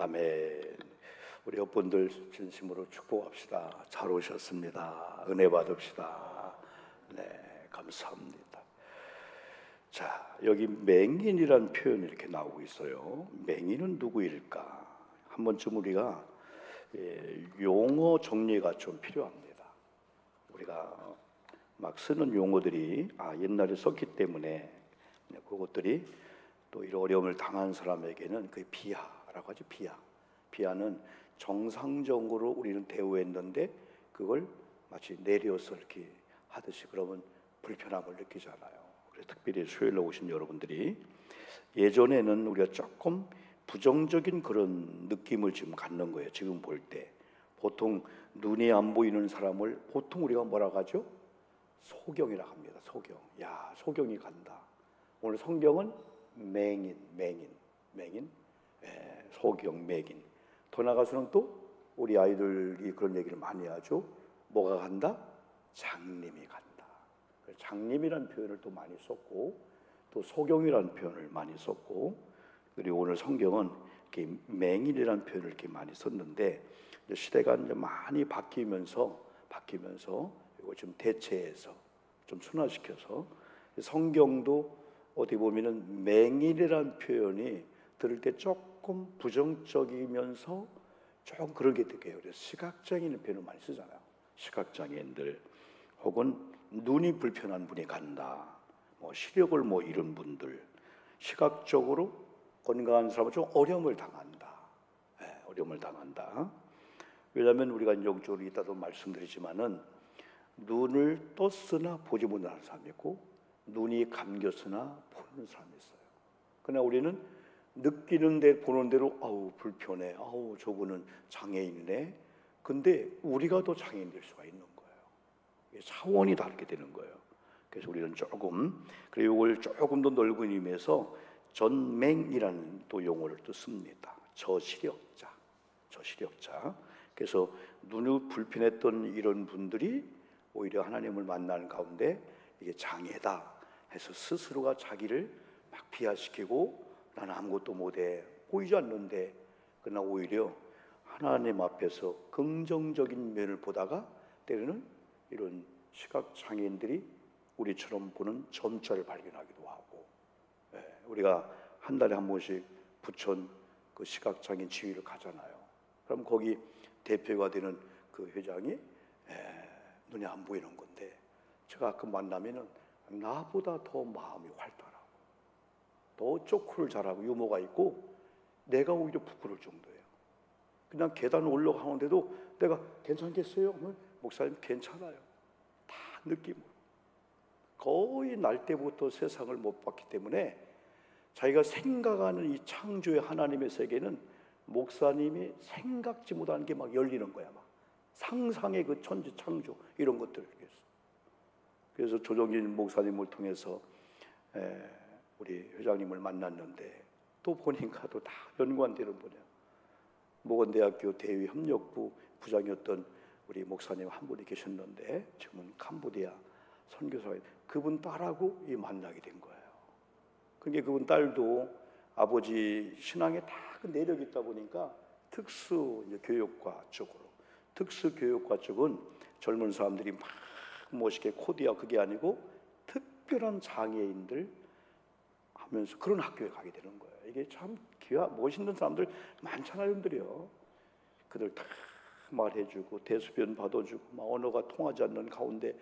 아멘. 우리 여러분들 진심으로 축복합시다. 잘 오셨습니다. 은혜 받읍시다. 네, 감사합니다. 자, 여기 맹인이란 표현이 이렇게 나오고 있어요. 맹인은 누구일까? 한 번쯤 우리가 용어 정리가 좀 필요합니다. 우리가 막 쓰는 용어들이 옛날에 썼기 때문에 그것들이 또 이런 어려움을 당한 사람에게는 그게 비하라고 하죠. 비하는 정상적으로 우리는 대우했는데 그걸 마치 내려서 이렇게 하듯이 그러면 불편함을 느끼잖아요. 그래서 특별히 수요일에 오신 여러분들이 예전에는 우리가 조금 부정적인 그런 느낌을 지금 갖는 거예요. 지금 볼 때 보통 눈이 안 보이는 사람을 보통 우리가 뭐라고 하죠? 소경이라 합니다. 소경. 야, 소경이 간다. 오늘 성경은 맹인, 소경, 맹인. 더 나가서는 또 우리 아이들이 그런 얘기를 많이 하죠. 뭐가 간다? 장님이 간다. 장님이라는 표현을 또 많이 썼고, 또 소경이라는 표현을 많이 썼고, 그리고 오늘 성경은 이렇게 맹인이라는 표현을 이렇게 많이 썼는데, 시대가 이제 많이 바뀌면서 이거 좀 대체해서 좀 순화시켜서 성경도 어디 보면은 맹인이라는 표현이 들을 때 조금 부정적이면서 조금 그런 게 느껴요. 그래서 시각장애인 표현을 많이 쓰잖아요. 시각장애인들 혹은 눈이 불편한 분이 간다. 시력을 잃은 분들, 시각적으로 건강한 사람은 좀 어려움을 당한다. 어려움을 당한다. 왜냐하면 우리가 영적으로 이따도 말씀드리지만은 눈을 떴으나 보지 못하는 사람이 있고 눈이 감겼으나 보는 사람이 있어요. 그러나 우리는 느끼는데 보는 대로 불편해. 저분은 장애인이네. 근데 우리가 더 장애인 될 수가 있는 거예요. 차원이 다르게 되는 거예요. 그래서 우리는 조금 그리고 이걸 조금 더 넓은 의미에서 전맹이라는 또 용어를 또 씁니다. 저시력자. 그래서 눈이 불편했던 이런 분들이 오히려 하나님을 만나는 가운데 이게 장애다 해서 스스로가 자기를 막 비하시키고 나는 아무것도 못해 보이지 않는데 그러나 오히려 하나님 앞에서 긍정적인 면을 보다가 때로는 이런 시각장애인들이 우리처럼 보는 점자를 발견하기도 하고 우리가 한 달에 한 번씩 부천 그 시각장애인 지휘를 가잖아요. 그럼 거기 대표가 되는 그 회장이 눈이 안 보이는 건데 제가 가끔 만나면은 나보다 더 마음이 활달하고 더 쪼크를 잘하고 유머가 있고 내가 오히려 부끄러울 정도예요. 그냥 계단을 올라가는데도 내가 괜찮겠어요? 목사님 괜찮아요. 다 느낌으로. 거의 날 때부터 세상을 못 봤기 때문에 자기가 생각하는 이 창조의 하나님의 세계는 목사님이 생각지 못하는 게 막 열리는 거야. 막 상상의 그 천지 창조 이런 것들. 그래서 조정진 목사님을 통해서 우리 회장님을 만났는데 또 보니까 또 다 연관되는 분이야. 모건대학교 대외협력부 부장이었던 우리 목사님 한 분이 계셨는데 지금은 캄보디아 선교사가 그분 딸하고 만나게 된 거예요. 그러니까 그분 딸도 아버지 신앙에 다 그 내력이 있다 보니까 특수교육과 쪽은 젊은 사람들이 막 멋있게 코디야 그게 아니고 특별한 장애인들 하면서 그런 학교에 가게 되는 거예요. 이게 참 멋있는 사람들 많잖아요, 여러분들이요. 그들 다 말해주고 대수변 받아주고 막 언어가 통하지 않는 가운데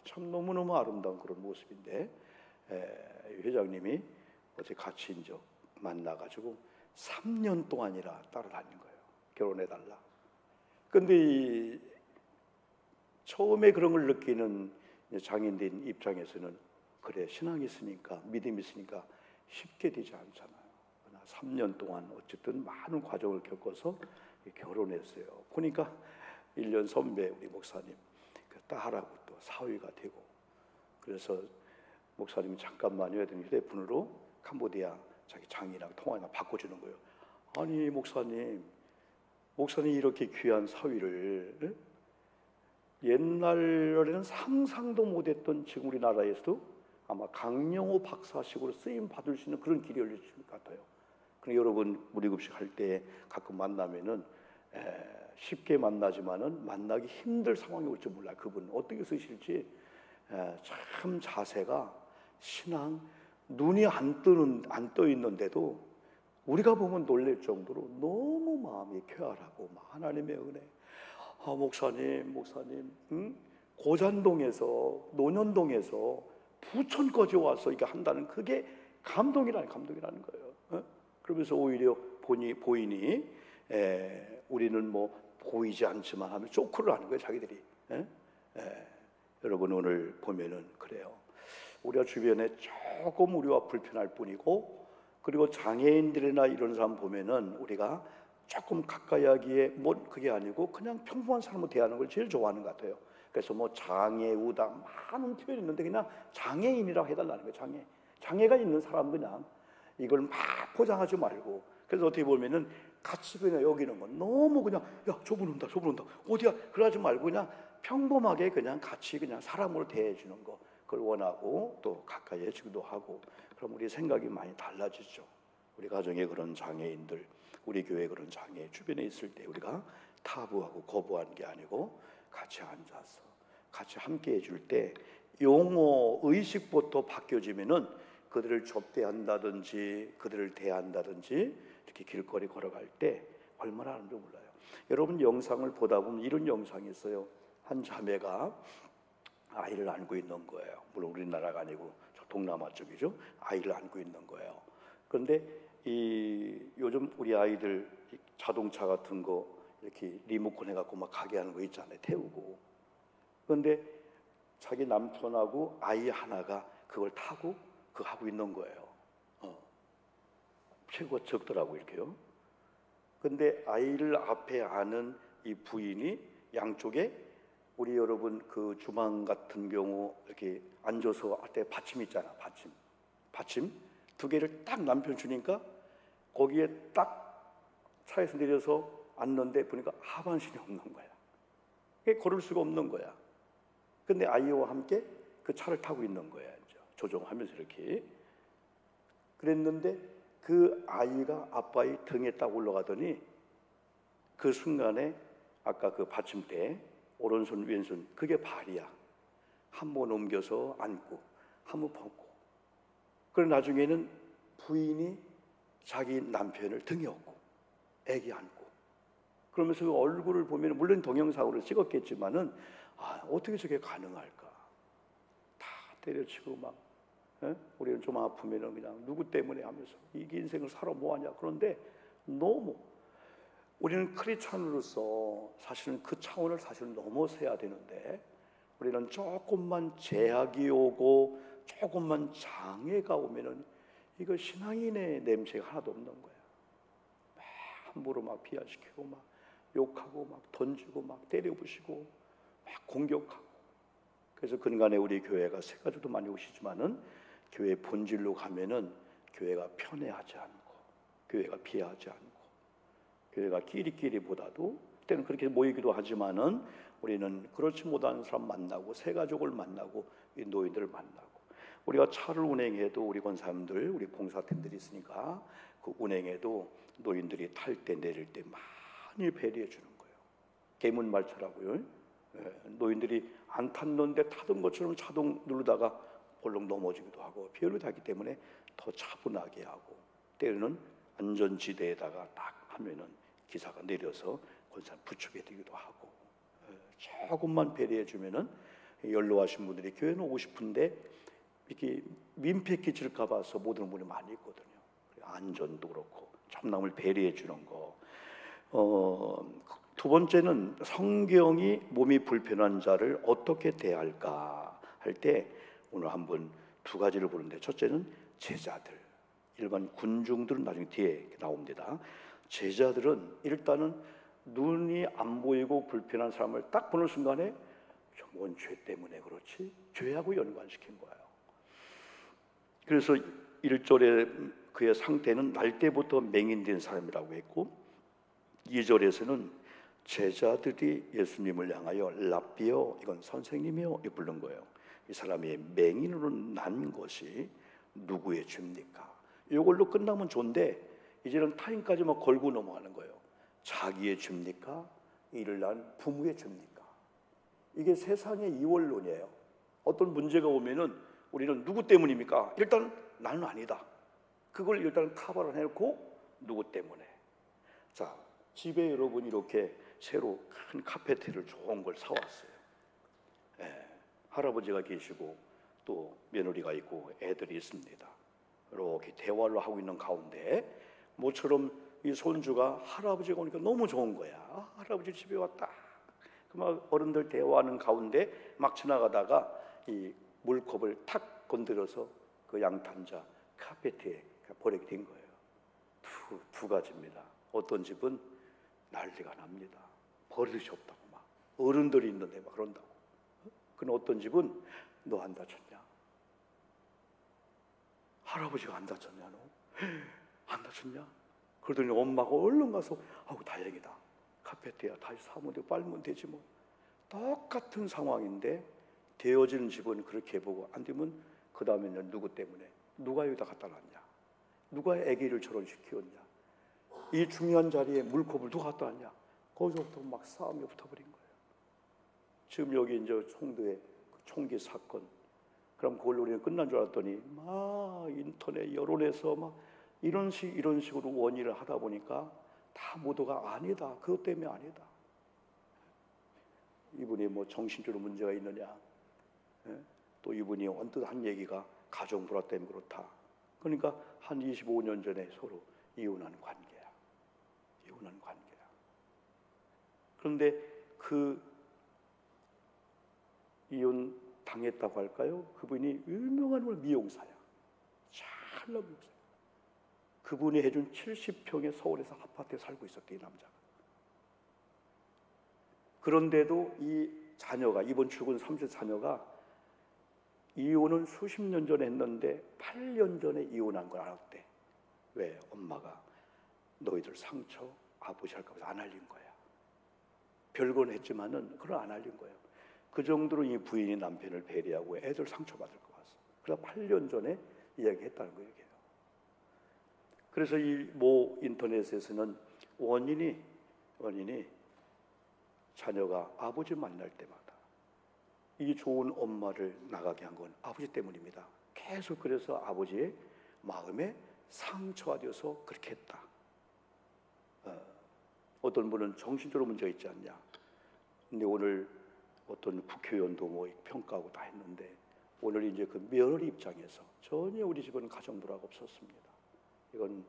참 너무너무 아름다운 그런 모습인데 회장님이 어제 같이 이제 만나가지고 3년 동안이라 따라다닌 거예요. 결혼해달라. 근데 처음에 그런 걸 느끼는 장애인된 입장에서는 그래 신앙이 있으니까 믿음이 있으니까 쉽게 되지 않잖아요. 그러나 3년 동안 어쨌든 많은 과정을 겪어서 결혼했어요. 보니까 1년 선배 우리 목사님 그 딸하고 또 사위가 되고 그래서 목사님이 잠깐만요 했더니 휴대폰으로 캄보디아 자기 장인이랑 통화나 바꿔주는 거예요. 아니 목사님 이렇게 귀한 사위를 옛날에는 상상도 못했던 지금 우리나라에서도 아마 강영호 박사식으로 쓰임 받을 수 있는 그런 길이 열릴 것 같아요. 그럼 여러분 무리급식 할 때 가끔 만나면은 쉽게 만나지만은 만나기 힘들 상황이 올지 몰라. 그분 어떻게 쓰실지 참 자세가 신앙 눈이 안 떠 있는데도 우리가 보면 놀랄 정도로 너무 마음이 쾌활하고 하나님의 은혜. 목사님, 응? 고잔동에서 노년동에서 부천까지 와서 이게 한다는 그게 감동이라는 거예요. 어? 그러면서 오히려 보이니 우리는 뭐 보이지 않지만 하면 쪼크를 하는 거예요, 자기들이. 여러분 오늘 보면은 그래요. 우리가 주변에 조금 우리와 불편할 뿐이고, 그리고 장애인들이나 이런 사람 보면은 우리가 조금 가까이 하기에 뭐 그게 아니고 그냥 평범한 사람을 대하는 걸 제일 좋아하는 것 같아요. 그래서 뭐 장애우다 많은 표현이 있는데 그냥 장애인이라고 해달라는 거예요. 장애가 있는 사람 그냥 이걸 막 포장하지 말고. 그래서 어떻게 보면은 같이 그냥 여기는 건 너무 그냥 야 저분 온다 어디야 그러지 말고 그냥 평범하게 그냥 같이 그냥 사람으로 대해주는 거, 그걸 원하고 또 가까이 해주기도 하고. 그럼 우리 생각이 많이 달라지죠. 우리 가정에 그런 장애인들, 우리 교회에 그런 장애 주변에 있을 때 우리가 타부하고 거부하는 게 아니고 같이 앉아서 같이 함께 해줄 때 용어 의식부터 바뀌어지면은 그들을 접대한다든지 그들을 대한다든지 이렇게 길거리 걸어갈 때 얼마나 하는지 몰라요. 여러분 영상을 보다 보면 이런 영상이 있어요. 한 자매가 아이를 안고 있는 거예요. 물론 우리나라가 아니고 저 동남아 쪽이죠. 아이를 안고 있는 거예요. 그런데 요즘 우리 아이들 자동차 같은 거 이렇게 리모컨 해갖고 막 가게 하는 거 있잖아요. 태우고. 그런데 자기 남편하고 아이 하나가 그걸 타고 그거 하고 있는 거예요. 최고 적더라고 이렇게요. 근데 아이를 앞에 아는 이 부인이 양쪽에 우리 여러분 그 주방 같은 경우 이렇게 앉아서 할 때 받침 있잖아. 받침 두 개를 딱 남편 주니까 거기에 딱 차에서 내려서 앉는데 보니까 하반신이 없는 거야. 그게 걸을 수가 없는 거야. 근데 아이와 함께 그 차를 타고 있는 거야. 이제 조종하면서 이렇게. 그랬는데 그 아이가 아빠의 등에 딱 올라가더니 그 순간에 아까 그 받침대 오른손 왼손 그게 발이야. 한 번 옮겨서 앉고 한 번 벗고. 그리고 나중에는 부인이 자기 남편을 등에 업고 애기 안고 그러면서 그 얼굴을 보면 물론 동영상으로 찍었겠지만은 어떻게 저게 가능할까? 다 때려치고 막 우리는 좀 아프면은 그냥 누구 때문에 하면서 이게 인생을 살아 뭐하냐. 그런데 너무 우리는 크리스찬으로서 사실은 그 차원을 사실은 넘어서야 되는데 우리는 조금만 제약이 오고 조금만 장애가 오면은 이거 신앙인의 냄새가 하나도 없는 거야. 막 함부로 막 비하시키고 막 욕하고 막 던지고 막 때려부시고 막 공격하고. 그래서 근간에 우리 교회가 새 가지도 많이 오시지만은 교회 본질로 가면은 교회가 편애하지 않고 교회가 비하하지 않고 교회가 끼리끼리보다도 때는 그렇게 모이기도 하지만은 우리는 그렇지 못한 사람 만나고 새 가족을 만나고 이 노인들을 만나고 우리가 차를 운행해도 우리 권사님들 우리 봉사팀들이 있으니까 그 운행해도 노인들이 탈 때 내릴 때 많이 배려해 주는 거예요. 개문말차라고요. 노인들이 안 탔는데 타던 것처럼 차동 누르다가 볼록 넘어지기도 하고 별로 하기 때문에 더 차분하게 하고 때로는 안전지대에다가 딱 하면은 기사가 내려서 권사님 부축해 드리기도 하고 조금만 배려해 주면은 연로하신 분들이 교회는 오고 싶은데 이렇게 민폐 끼칠까 봐서 못 오는 분이 많이 있거든요. 안전도 그렇고 참남을 배려해 주는 거. 두 번째는 성경이 몸이 불편한 자를 어떻게 대할까 할 때 오늘 한번 두 가지를 보는데 첫째는 제자들. 일반 군중들은 나중에 뒤에 나옵니다. 제자들은 일단은 눈이 안 보이고 불편한 사람을 딱 보는 순간에 뭔 죄 때문에 그렇지? 죄하고 연관시킨 거예요. 그래서 1절에 그의 상태는 날 때부터 맹인된 사람이라고 했고 2절에서는 제자들이 예수님을 향하여 랍비여 이건 선생님이요 이 부른 거예요. 이 사람이 맹인으로 난 것이 누구의 죄입니까? 이걸로 끝나면 좋은데 이제는 타인까지 막 걸고 넘어가는 거예요. 자기의 죄입니까? 이를 낳은 부모의 죄입니까? 이게 세상의 이원론이에요. 어떤 문제가 오면은 우리는 누구 때문입니까? 일단 나는 아니다. 그걸 일단 카바를 해놓고 누구 때문에. 자, 집에 여러분 이렇게 새로 큰 카페트를 좋은 걸 사왔어요. 예, 할아버지가 계시고 또 며느리가 있고 애들이 있습니다. 이렇게 대화를 하고 있는 가운데 모처럼 이 손주가 할아버지가 오니까 너무 좋은 거야. 아, 할아버지 집에 왔다. 막 어른들 대화하는 가운데 막 지나가다가 이 물컵을 탁 건드려서 그 양탄자 카페트에 버리게 된 거예요. 두 가지입니다. 어떤 집은 난리가 납니다. 버릇이 없다고 막 어른들이 있는데 막 그런다고. 그럼 어떤 집은 너 안 다쳤냐? 할아버지가 안 다쳤냐 너? 안 다쳤냐? 그러더니 엄마가 얼른 가서 아우 다행이다. 카페트야 다시 사면 되고 빨면 되지 뭐. 똑같은 상황인데 되어지는 집은 그렇게 보고 안 되면 그 다음에는 누구 때문에 누가 여기다 갖다 놨냐? 누가 아기를 저런 시키었냐? 이 중요한 자리에 물컵을 누가 갖다 놨냐? 거기서부터 막 싸움이 붙어버린 거예요. 지금 여기 이제 송도의 그 총기 사건, 그럼 그걸로 우리는 끝난 줄 알았더니 막 인터넷 여론에서 막 이런 식으로 원인을 하다 보니까 다 모두가 아니다. 그것 때문에 아니다. 이분이 뭐 정신적으로 문제가 있느냐? 또 이분이 언뜻 한 얘기가 가정 불화 때문에 그렇다. 그러니까 한 25년 전에 서로 이혼한 관계야. 이혼한 관계야. 그런데 그 이혼 당했다고 할까요? 그분이 유명한 미용사야. 찰나 미용사야. 그분이 해준 70평의 서울에서 아파트에 살고 있었대, 이 남자가. 그런데도 이 자녀가, 이번 출근 30 자녀가 이혼은 수십 년 전에 했는데 8년 전에 이혼한 걸 알았대. 왜? 엄마가 너희들 상처 아버지 할까 봐서 안 알린 거야. 별건 했지만은 그걸 안 알린 거예요. 그 정도로 이 부인이 남편을 배려하고 애들 상처받을 것 같아. 그래서 8년 전에 이야기했다는 거예요. 그래서 이 모 인터넷에서는 원인이 자녀가 아버지 만날 때마다 이 좋은 엄마를 나가게 한 건 아버지 때문입니다. 계속 그래서 아버지의 마음에 상처가 되어서 그렇게 했다. 어떤 분은 정신적으로 문제가 있지 않냐. 근데 오늘 어떤 국회의원도 뭐 평가하고 다 했는데 오늘 이제 그 며느리 입장에서 전혀 우리 집은 가정 불화가 없었습니다. 이건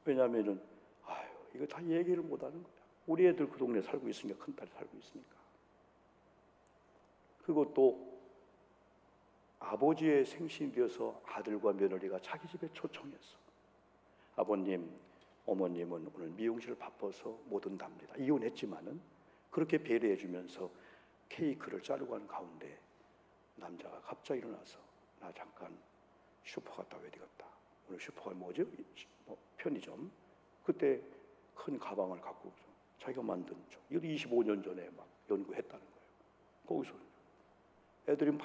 왜냐하면은 이거 다 얘기를 못하는 거야. 우리 애들 그 동네 살고 있으니까, 큰 딸이 살고 있으니까. 그것도 아버지의 생신이 되어서 아들과 며느리가 자기 집에 초청했어. 아버님, 어머님은 오늘 미용실 바빠서 못 온답니다. 이혼했지만은 그렇게 배려해 주면서 케이크를 자르고 하는 가운데 남자가 갑자기 일어나서 나 잠깐 슈퍼 갔다 와야 되겠다. 오늘 슈퍼가 뭐죠? 편의점. 그때 큰 가방을 갖고 자기가 만든 이거 25년 전에 막 연구했다는 거예요. 거기서 애들이 막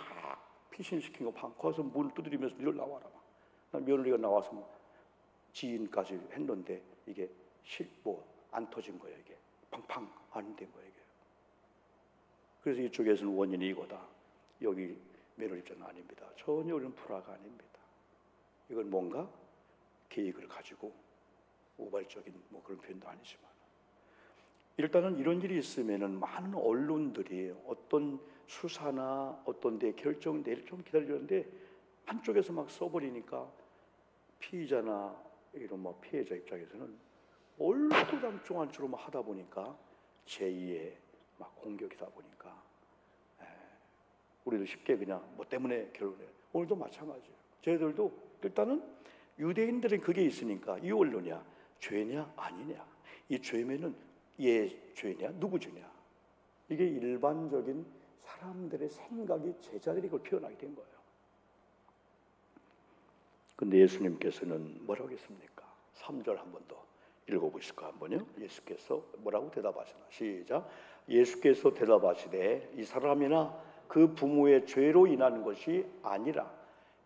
피신시킨 거 막 거기서 문 두드리면서 늘 나와라. 난 며느리가 나와서 막 지인까지 했는데 이게 안 터진 거예요. 이게 팡팡 안 된 거예요. 이게. 그래서 이쪽에서는 원인이 이거다. 여기 며느리 입장은 아닙니다. 전혀 이런 불화가 아닙니다. 이건 뭔가 계획을 가지고 우발적인 뭐 그런 표현도 아니지만 일단은 이런 일이 있으면은 많은 언론들이 어떤 수사나 어떤 데 결정 내일 좀 기다리는데 한쪽에서 막 써버리니까 피의자나 이런 뭐 피해자 입장에서는 얼토당토한 막 하다 보니까 제2의 막 공격이다 보니까 우리도 쉽게 그냥 뭐 때문에 결혼해. 오늘도 마찬가지예요. 저희들도 일단은 유대인들은 그게 있으니까 이 언론이야. 죄냐 아니냐. 이 죄면은 얘 죄냐 누구 죄냐. 이게 일반적인 사람들의 생각이 제자들이 그걸 표현하게 된 거예요. 근데 예수님께서는 뭐라고 했습니까? 3절 한 번 더 읽어보실까 한번요. 예수께서 뭐라고 대답하시나. 시작. 예수께서 대답하시되 이 사람이나 그 부모의 죄로 인한 것이 아니라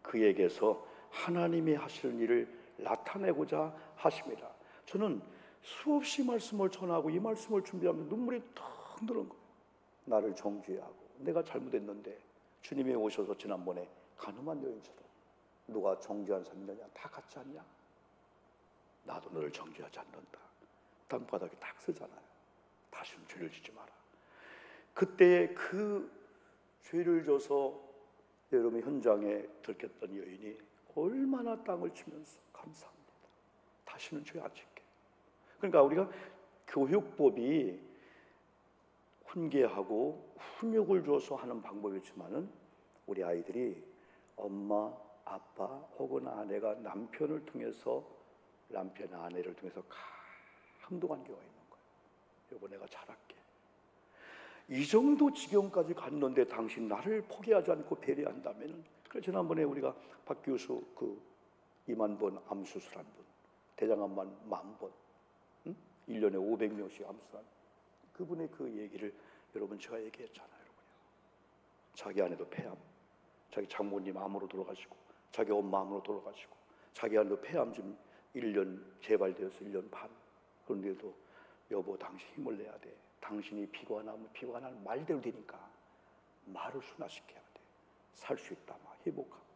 그에게서 하나님이 하시는 일을 나타내고자 하십니다. 저는 수없이 말씀을 전하고 이 말씀을 준비하면 눈물이 턱 드는 거예요. 나를 정죄하고 내가 잘못했는데 주님이 오셔서 지난번에 가늠한 여인처럼 누가 정죄한 사람이 있느냐? 다 같지 않냐? 나도 너를 정죄하지 않는다. 땅바닥에 딱 쓰잖아요. 다시는 죄를 짓지 마라. 그때 그 죄를 져서 여러분 현장에 들켰던 여인이 얼마나 땅을 치면서 감사합니다. 다시는 죄 안 짓게. 그러니까 우리가 교육법이 훈계하고 훈육을 줘서 하는 방법이지만은 우리 아이들이 엄마, 아빠 혹은 아내가 남편을 통해서 남편, 아내를 통해서 감동관계가 있는 거예요. 여보 내가 잘할게. 이 정도 지경까지 갔는데 당신 나를 포기하지 않고 배려한다면은. 그래서 지난번에 우리가 박 교수 그 2만 번 암 수술한 분, 대장암만 10,000번, 1년에 500명씩 암수술한 그분의 그 얘기를 여러분 제가 얘기했잖아요. 여러분요. 자기 아내도 폐암, 자기 장모님 암으로 돌아가시고, 자기 엄마 암으로 돌아가시고, 자기 아내도 폐암 지금 1년 재발되어서 1년 반. 그런데도 여보 당신 힘을 내야 돼. 당신이 비관하면 비관하는 말대로 되니까 말을 순화시켜야 돼. 살 수 있다, 막 회복하고.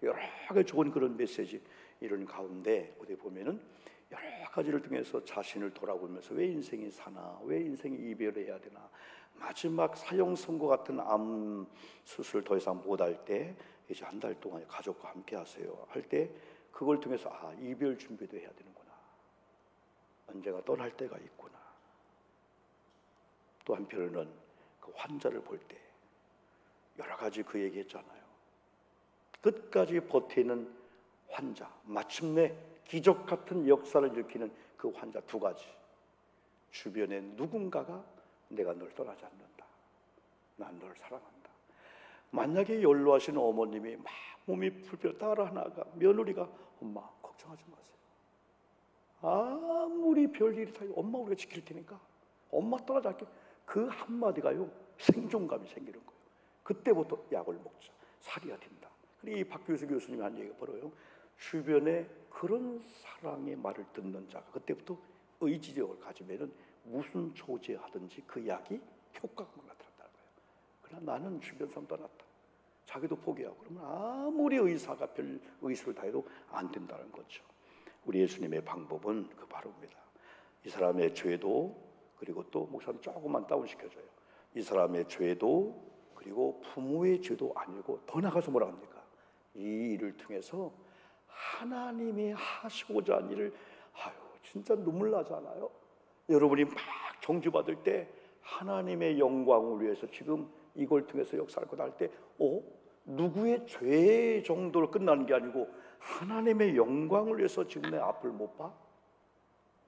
여러 가지 좋은 그런 메시지 이런 가운데 어디 보면은 여러 가지를 통해서 자신을 돌아보면서 왜 인생이 사나, 왜 인생이 이별해야 되나, 마지막 사형 선고 같은 암 수술 더 이상 못할 때 이제 한 달 동안 가족과 함께 하세요 할 때 그걸 통해서 아 이별 준비도 해야 되는구나. 언제가 떠날 때가 있구나. 또 한편으로는 그 환자를 볼 때 여러 가지 그 얘기했잖아요. 끝까지 버티는 환자, 마침내 기적 같은 역사를 일으키는 그 환자 두 가지. 주변에 누군가가 내가 널 떠나지 않는다. 난 널 사랑한다. 만약에 연로하신 어머님이 막 몸이 불편해 따라 나가 며느리가 엄마 걱정하지 마세요. 아무리 별일이 다 엄마 우리가 지킬 테니까 엄마 떠나지 않게 그 한마디가요 생존감이 생기는 거예요. 그때부터 약을 먹자. 살이야 된다. 이 박교수 교수님이 한 얘기가 벌어요. 주변에 그런 사랑의 말을 듣는 자가 그때부터 의지력을 가지면은 무슨 조제하든지 그 약이 효과가 나타난다는 거예요. 그러나 나는 주변 사람 떠났다. 자기도 포기하고 그러면 아무리 의사가 별 의술을 다해도 안 된다는 거죠. 우리 예수님의 방법은 그 바로입니다. 이 사람의 죄도 그리고 또 목사님 조금만 다운시켜줘요. 이 사람의 죄도 그리고 부모의 죄도 아니고 더 나가서 뭐라 합니까? 이 일을 통해서 하나님이 하시고자 한 일을 진짜 눈물 나잖아요. 여러분이 막 정죄받을 때 하나님의 영광을 위해서 지금 이걸 통해서 역사할 거다 할 때 누구의 죄 정도로 끝나는 게 아니고 하나님의 영광을 위해서 지금 내 앞을 못 봐?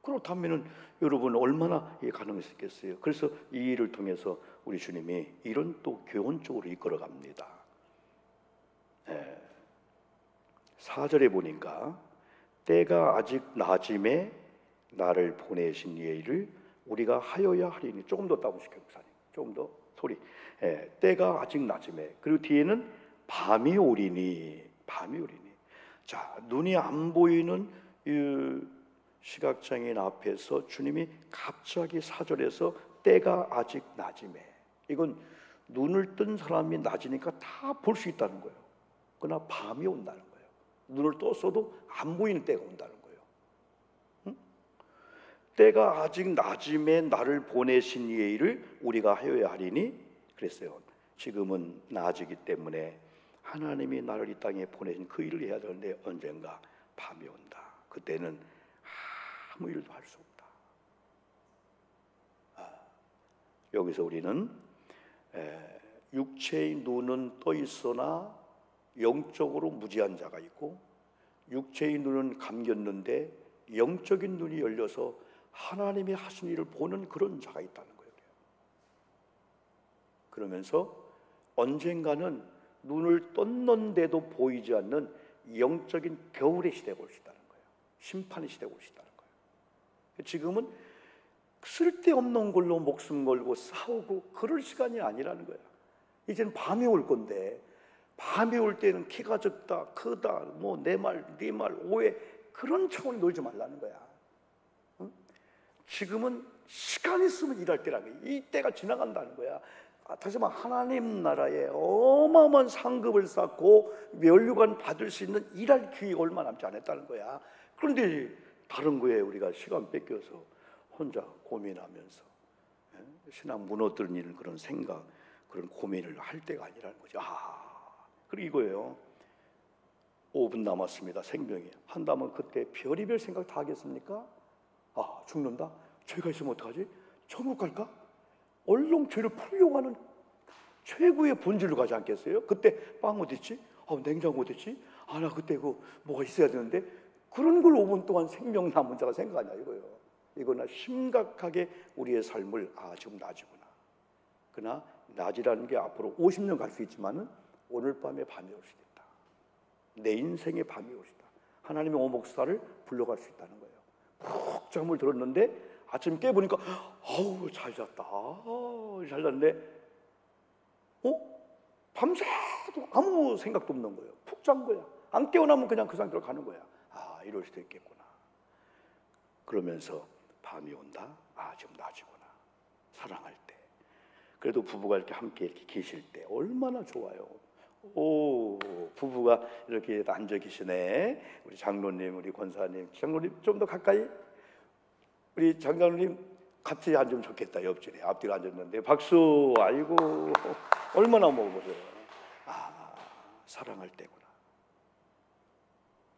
그렇다면 여러분 얼마나 가능했겠어요? 그래서 이 일을 통해서 우리 주님이 이런 또 교훈적으로 이끌어갑니다. 4절에 보니까 때가 아직 낮음에 나를 보내신 예를 우리가 하여야 하리니. 조금 더 다운시켜요 목사님. 조금 더 소리. 때가 아직 낮음에. 그리고 뒤에는 밤이 오리니. 밤이 오리니. 자, 눈이 안 보이는 이 시각장애인 앞에서 주님이 갑자기 4절에서 때가 아직 낮음에. 이건 눈을 뜬 사람이 낮이니까 다 볼 수 있다는 거예요. 그러나 밤이 온다는 거예요. 눈을 떴어도 안 보이는 때가 온다는 거예요. 응? 때가 아직 낮음에 나를 보내신 예의를 우리가 하여야 하리니. 그랬어요. 지금은 낮이기 때문에 하나님이 나를 이 땅에 보내신 그 일을 해야 되는데 언젠가 밤이 온다. 그때는 아무 일도 할 수 없다. 여기서 우리는 육체의 눈은 떠 있으나 영적으로 무지한 자가 있고 육체의 눈은 감겼는데 영적인 눈이 열려서 하나님이 하신 일을 보는 그런 자가 있다는 거예요. 그러면서 언젠가는 눈을 떴는데도 보이지 않는 영적인 겨울의 시대가 올 수 있다는 거예요. 심판의 시대가 올 수 있다는 거예요. 지금은 쓸데없는 걸로 목숨 걸고 싸우고 그럴 시간이 아니라는 거예요. 이제는 밤이 올 건데 밤이 올 때는 키가 적다, 크다, 뭐 내 말, 네 말, 오해, 그런 차원에 놀지 말라는 거야. 응? 지금은 시간 있으면 일할 때라는 거야. 이 때가 지나간다는 거야. 다시 말해 하나님 나라에 어마어마한 상급을 쌓고 면류관 받을 수 있는 일할 기회가 얼마 남지 않았다는 거야. 그런데 다른 거에 우리가 시간 뺏겨서 혼자 고민하면서 신앙 무너뜨리는 이런 그런 생각, 그런 고민을 할 때가 아니라는 거죠. 그리고 이거예요. 5분 남았습니다. 생명이 한다면 그때 별의별 생각 다 하겠습니까? 죽는다? 죄가 있으면 어떡하지? 천국 갈까? 얼른 죄를 풀려고 하는 최고의 본질로 가지 않겠어요? 그때 빵 어디 있지? 냉장고 어디 있지? 나 그때 뭐가 있어야 되는데, 그런 걸 5분 동안 생명 남은 자가 생각하냐 이거예요. 이거나 심각하게 우리의 삶을 지금 낮이구나. 그러나 낮이라는 게 앞으로 50년 갈 수 있지만은 오늘 밤에 밤이 올 수도 있다. 내 인생의 밤이 올 수도 있다. 하나님의 오목사를 불러갈 수 있다는 거예요. 푹 잠을 들었는데 아침 깨보니까 잘 잤다. 잘 잤는데 밤새도 아무 생각도 없는 거예요. 푹 잔 거야. 안 깨어나면 그냥 그 상태로 가는 거야. 이럴 수도 있겠구나. 그러면서 밤이 온다. 지금 낮이구나. 사랑할 때. 그래도 부부가 이렇게 함께 이렇게 계실 때 얼마나 좋아요. 부부가 이렇게 앉아 계시네. 우리 장로님, 우리 권사님, 장로님 좀 더 가까이. 우리 장로님 같이 앉으면 좋겠다. 옆줄에 앞뒤로 앉았는데 박수. 아이고 얼마나 먹어보세요. 사랑할 때구나.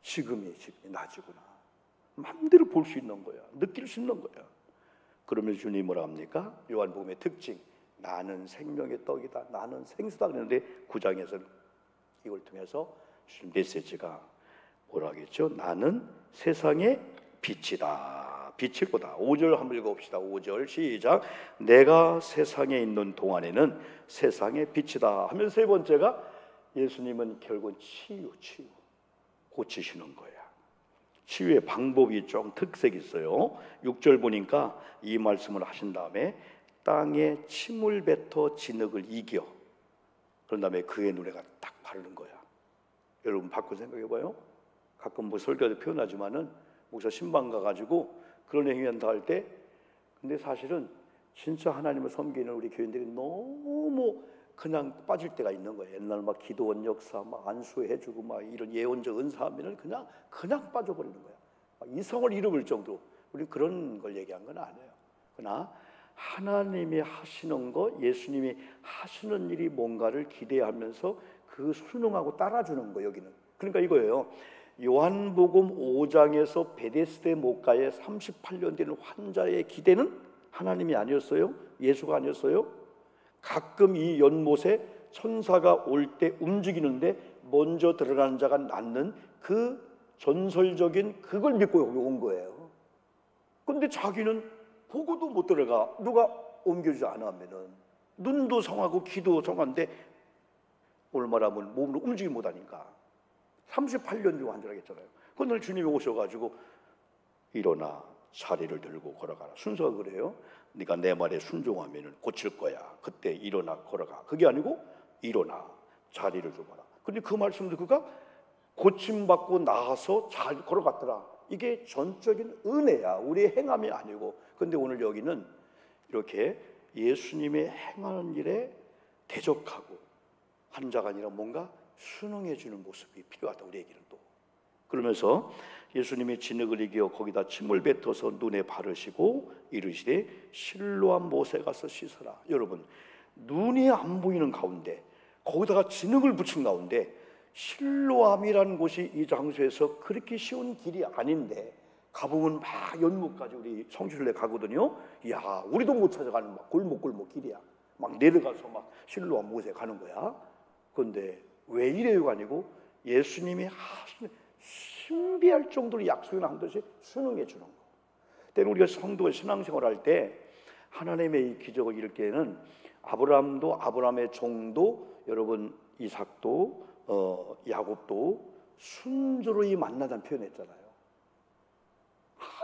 지금이 낮이구나. 마음대로 볼 수 있는 거야. 느낄 수 있는 거야. 그러면 주님이 뭐라 합니까? 요한복음의 특징, 나는 생명의 떡이다, 나는 생수다 그랬는데 9장에서는 이걸 통해서 주신 메시지가 뭐라 하겠죠? 나는 세상의 빛이다. 빛일 거다. 5절 한번 읽어봅시다. 5절 시작. 내가 세상에 있는 동안에는 세상의 빛이다 하면 세 번째가 예수님은 결국 치유 고치시는 거야. 치유의 방법이 좀 특색이 있어요. 6절 보니까 이 말씀을 하신 다음에 땅에 침을 뱉어 진흙을 이겨. 그런 다음에 그의 눈에가 딱 바르는 거야. 여러분 바꿔 생각해봐요. 가끔 뭐 설교도 표현하지만은 목사 신방 가가지고 그런 행위한다 할 때, 근데 사실은 진짜 하나님을 섬기는 우리 교인들이 너무 그냥 빠질 때가 있는 거예요. 옛날 막 기도원 역사 막 안수해주고 막 이런 예언적 은사하면은 그냥 빠져버리는 거야. 이성을 잃어버릴 정도로. 우리 그런 걸 얘기한 건 아니에요. 그러나 하나님이 하시는 거, 예수님이 하시는 일이 뭔가를 기대하면서 그 순응하고 따라주는 거. 여기는 그러니까 이거예요. 요한복음 5장에서 베데스다 목가에 38년 된 환자의 기대는 하나님이 아니었어요? 예수가 아니었어요? 가끔 이 연못에 천사가 올 때 움직이는데 먼저 들어가는 자가 낫는 그 전설적인 그걸 믿고 여기 온 거예요. 그런데 자기는 보고도 못 들어가. 누가 옮겨주지 않으면은 눈도 성하고 귀도 성한데 오늘 말하면 몸으로 움직이지 못하니까 38년 중 환자라겠잖아요. 그날 주님이 오셔가지고 일어나 자리를 들고 걸어가라. 순서가 그래요. 네가 내 말에 순종하면 고칠 거야. 그때 일어나 걸어가. 그게 아니고 일어나 자리를 줘봐라. 근데 그 말씀도 그가 고침받고 나서 잘 걸어갔더라. 이게 전적인 은혜야. 우리의 행함이 아니고. 근데 오늘 여기는 이렇게 예수님의 행하는 일에 대적하고 환자가 아니라 뭔가 순응해 주는 모습이 필요하다. 우리에게는 또. 그러면서 예수님이 진흙을 이겨 거기다 침을 뱉어서 눈에 바르시고 이르시되 실로암 못에 가서 씻어라. 여러분, 눈이 안 보이는 가운데 거기다가 진흙을 붙인 가운데 실로암이라는 곳이 이 장소에서 그렇게 쉬운 길이 아닌데 가보면 막 연못까지 우리 성지순례 가거든요. 야, 우리도 못 찾아가는 막 골목 길이야. 막 내려가서 막 실로암 못에 가는 거야. 그런데 왜 이래요가 아니고 예수님이 하시는 신비할 정도로 약속을 한 듯이 순응해 주는 거. 때는 우리가 성도의 신앙생활할 때 하나님의 이 기적을 이룰 때에는 아브라함도 아브라함의 종도 여러분 이삭도 야곱도 순조로이 만나자는 표현했잖아요.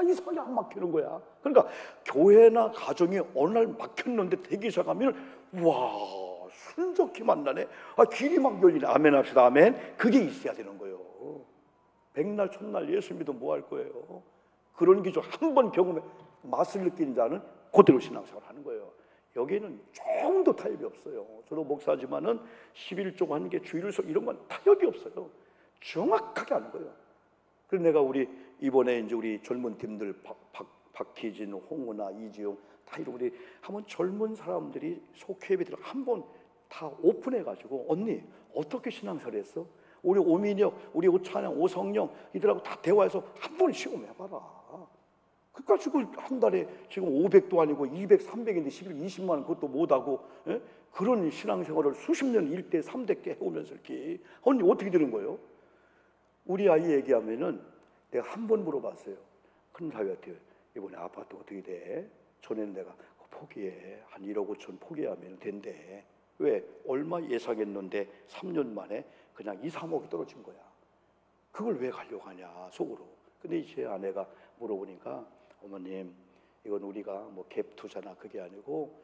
이상하게 안 막히는 거야. 그러니까 교회나 가정이 어느 날 막혔는데 대기 시작하면 와 순적히 만나네. 길이 막 열리네. 아멘 합시다. 아멘. 그게 있어야 되는 거예요. 백날 첫날 예수 믿으면 뭐 할 거예요? 그런 기적 한 번 경험해 맛을 느낀 자는 그대로 신앙생활 하는 거예요. 여기에는 조금도 타협이 없어요. 저도 목사지만은 11조 하는 게 주일서 이런 건 타협이 없어요. 정확하게 하는 거예요. 그래서 내가 우리 이번에 이제 우리 젊은 팀들 박희진, 홍은아, 이지용 다 이런 우리 한번 젊은 사람들이 속회비들 한번 다 오픈해가지고 언니 어떻게 신앙생활 했어? 우리 오민혁, 우리 오찬양, 오성령 이들하고 다 대화해서 한 번 시험해봐라. 그러니까 지금 한 달에 지금 500도 아니고 200, 300인데 11, 20만 원 그것도 못하고 그런 신앙생활을 수십 년 1대, 3대 께 해오면서 이렇게 언니 어떻게 되는 거예요? 우리 아이 얘기하면은 내가 한 번 물어봤어요. 큰 사위한테 이번에 아파트 어떻게 돼? 전에는 내가 포기해. 한 1억 5천 포기하면 된대. 왜? 얼마 예상했는데 3년 만에 그냥 2, 3억이 떨어진 거야. 그걸 왜 가려고 하냐 속으로. 근데 제 아내가 물어보니까 어머님 이건 우리가 뭐 갭 투자나 그게 아니고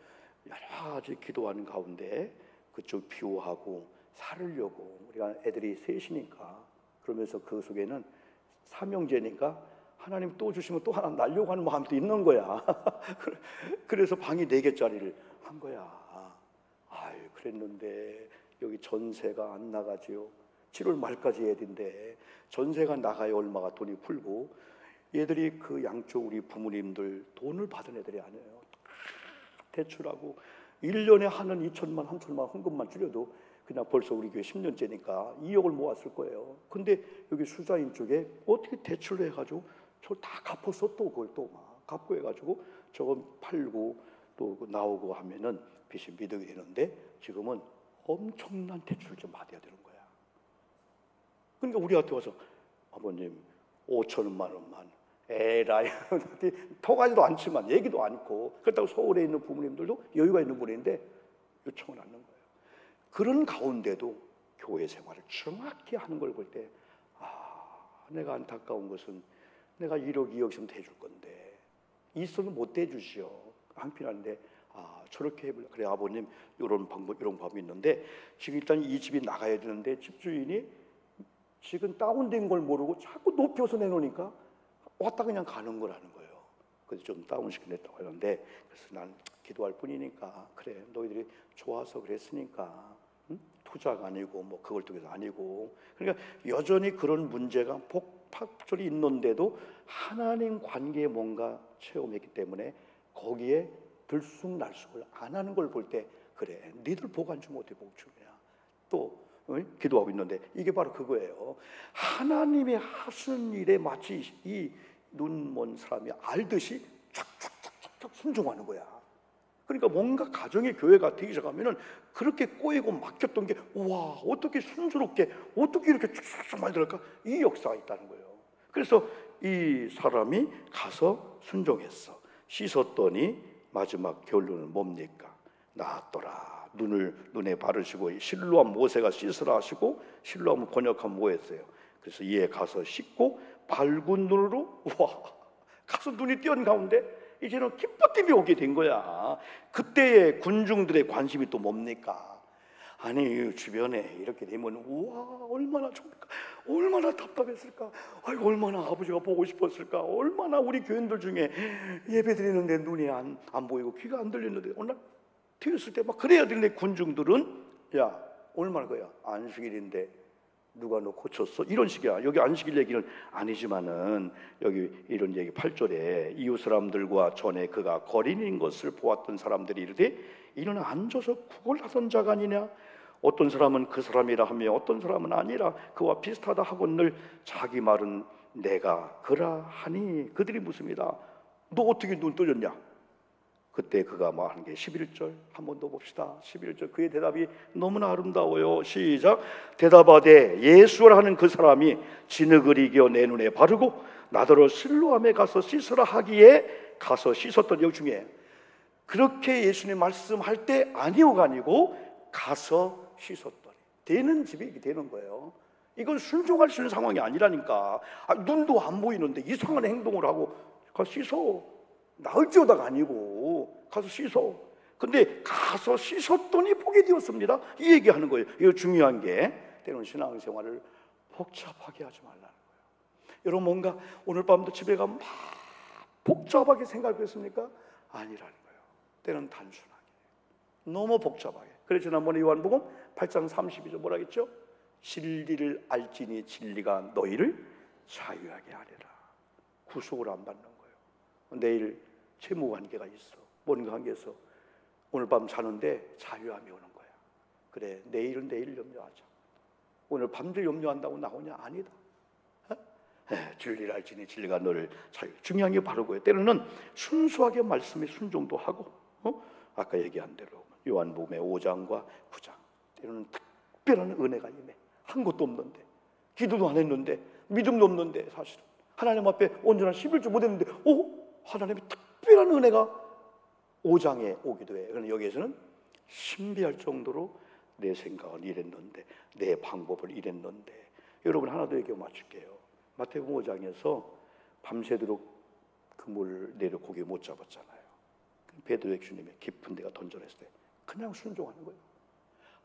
여러 가지 기도하는 가운데 그쪽 비호하고 살으려고 우리가 애들이 셋이니까 그러면서 그 속에는 삼형제니까 하나님 또 주시면 또 하나 날려고 하는 마음도 있는 거야. 그래서 방이 4개짜리를 한 거야. 아유 그랬는데 여기 전세가 안 나가지요. 7월 말까지 해야 된대. 전세가 나가야 얼마가 돈이 풀고 얘들이 그 양쪽 우리 부모님들 돈을 받은 애들이 아니에요. 대출하고 1년에 하는 2천만 3천만 헌금만 줄여도 그냥 벌써 우리 교회 10년째니까 2억을 모았을 거예요. 근데 여기 수자인 쪽에 어떻게 대출을 해가지고 저 다 갚았어. 또 그걸 또 막 갚고 해가지고 저거 팔고 또 나오고 하면은 빚이 미덕이 되는데 지금은 엄청난 대출을 좀 받아야 되는 거야. 그러니까 우리한테 와서 아버님 5천만 원만 에라이 통하지도 않지만 얘기도 않고 그렇다고 서울에 있는 부모님들도 여유가 있는 분인데 요청을 하는 거예요. 그런 가운데도 교회 생활을 정확히 하는 걸 볼 때 내가 안타까운 것은 내가 1억 2억 좀 대줄 건데 있어도 못 대주시오. 한편한데 저렇게 해볼래. 그래 아버님 이런 방법이 있는데 지금 일단 이 집이 나가야 되는데 집주인이 지금 다운된 걸 모르고 자꾸 높여서 내놓으니까 왔다 그냥 가는 거라는 거예요. 그래서 좀 다운시켜냈다고 하는데 그래서 난 기도할 뿐이니까 그래 너희들이 좋아서 그랬으니까 투자가 아니고 뭐 그걸 통해서 아니고 그러니까 여전히 그런 문제가 폭발적이 있는데도 하나님 관계에 뭔가 체험했기 때문에 거기에 들쑥날쑥을 안 하는 걸 볼 때 그래 니들 보관 좀 어떻게 복주냐 또 기도하고 있는데 이게 바로 그거예요. 하나님의 하시는 일에 마치 이 눈먼 사람이 알듯이 쫙쫙쫙쫙 순종하는 거야. 그러니까 뭔가 가정의 교회가 되기 시작하면은 그렇게 꼬이고 막혔던 게 와 어떻게 순조롭게 어떻게 이렇게 쫙쫙 많이 들어갈까 이 역사가 있다는 거예요. 그래서 이 사람이 가서 순종했어. 씻었더니 마지막 결론은 뭡니까? 나았더라. 눈에 바르시고 실로암 모세가 씻으라 하시고 실로암을 번역하면 뭐였어요? 그래서 이에 가서 씻고 밝은 눈으로 가서 눈이 띄었는 가운데 이제는 기뻐팀이 오게 된 거야. 그때의 군중들의 관심이 또 뭡니까? 아니 주변에 이렇게 되면 우와 얼마나 좋을까, 얼마나 답답했을까, 아이고 얼마나 아버지가 보고 싶었을까, 얼마나 우리 교인들 중에 예배드리는데 눈이 안 보이고 귀가 안 들리는데 오늘 튀었을 때 막 그래야 되는데 군중들은 야 얼마나 거야 안식일인데 누가 너 고쳤어? 이런 식이야. 여기 안식일 얘기는 아니지만은 여기 이런 얘기 8절에 이웃 사람들과 전에 그가 거린인 것을 보았던 사람들이 이르되 이는 앉아서 구걸하던 자가 아니냐? 어떤 사람은 그 사람이라 하며 어떤 사람은 아니라 그와 비슷하다 하고 늘 자기 말은 내가 그라 하니 그들이 묻습니다. 너 어떻게 눈 떠졌냐? 그때 그가 말하는 게 11절 한 번 더 봅시다. 11절 그의 대답이 너무나 아름다워요. 시작. 대답하되 예수라 하는 그 사람이 진흙을 이겨 내 눈에 바르고 나더러 실로암에 가서 씻으라 하기에 가서 씻었던 여기 중에 그렇게 예수님 말씀할 때 아니오가 아니고 가서 씻었더니 되는 집이 이렇게 되는 거예요. 이건 순종할 수 있는 상황이 아니라니까. 눈도 안 보이는데 이상한 행동을 하고 가서 씻어. 나을지어다가 아니고 가서 씻어. 근데 가서 씻었더니 복이 되었습니다. 이 얘기하는 거예요. 이거 중요한 게 때로는 신앙생활을 복잡하게 하지 말라는 거예요. 여러분 뭔가 오늘 밤도 집에 가면 막 복잡하게 생각했습니까? 아니라는 거예요. 때로는 단순하게, 너무 복잡하게. 그래서 지난번에 요한복음 8장 32절 뭐라 했죠? 진리를 알지니 진리가 너희를 자유하게 하리라. 구속을 안 받는 거예요. 내일 채무 관계가 있어. 뭔가 관계에서 오늘 밤 자는데 자유함이 오는 거야. 그래, 내일은 내일 염려하자. 오늘 밤들 염려한다고 나오냐? 아니다. 진리를 알지니 진리가 너를 자유. 중요한 게 바로 그거예요. 때로는 순수하게 말씀에 순종도 하고, 아까 얘기한 대로 요한복음의 5장과 9장, 때로는 특별한 은혜가 임해. 한 것도 없는데, 기도도 안 했는데, 믿음도 없는데, 사실은 하나님 앞에 온전한 11조 못했는데, 하나님의 특별한 은혜가 5장에 오기도 해요. 그런데 여기에서는 신비할 정도로 내 생각은 이랬는데, 내 방법을 이랬는데, 여러분 하나 더 얘기 맞출게요. 마태복음 5장에서 밤새도록 그물 내려 고기 못 잡았잖아요. 베드로의 주님의 깊은 데가 던져냈을 때 그냥 순종하는 거예요.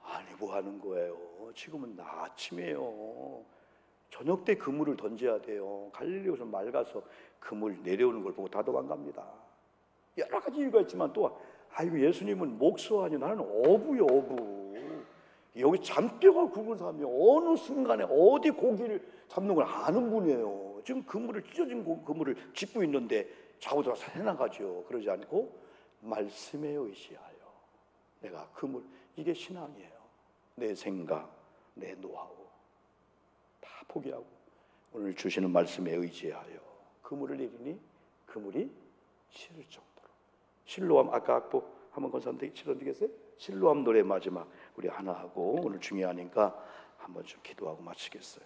아니 뭐 하는 거예요? 지금은 아침이에요. 저녁 때 그물을 던져야 돼요. 갈릴리에서 맑아서 그물 내려오는 걸 보고 다 도망갑니다. 여러 가지 이유가 있지만 또 아이고 예수님은 목수 아니 나는 어부요 어부. 여기 잔뼈가 굵은 사람이 어느 순간에 어디 고기를 잡는 걸 아는 분이에요. 지금 그물을 찢어진 그물을 짚고 있는데 자고 들어서 해나가죠. 그러지 않고 말씀에 의지하여 내가 그물, 이게 신앙이에요. 내 생각, 내 노하우 다 포기하고 오늘 주시는 말씀에 의지하여 그물을 내리니 그물이 치를 정도로. 실로암, 아까 악보 한번 건사한테 치러 되겠어요? 실로암 노래 마지막 우리 하나 하고 오늘 중요하니까 한번 좀 기도하고 마치겠어요.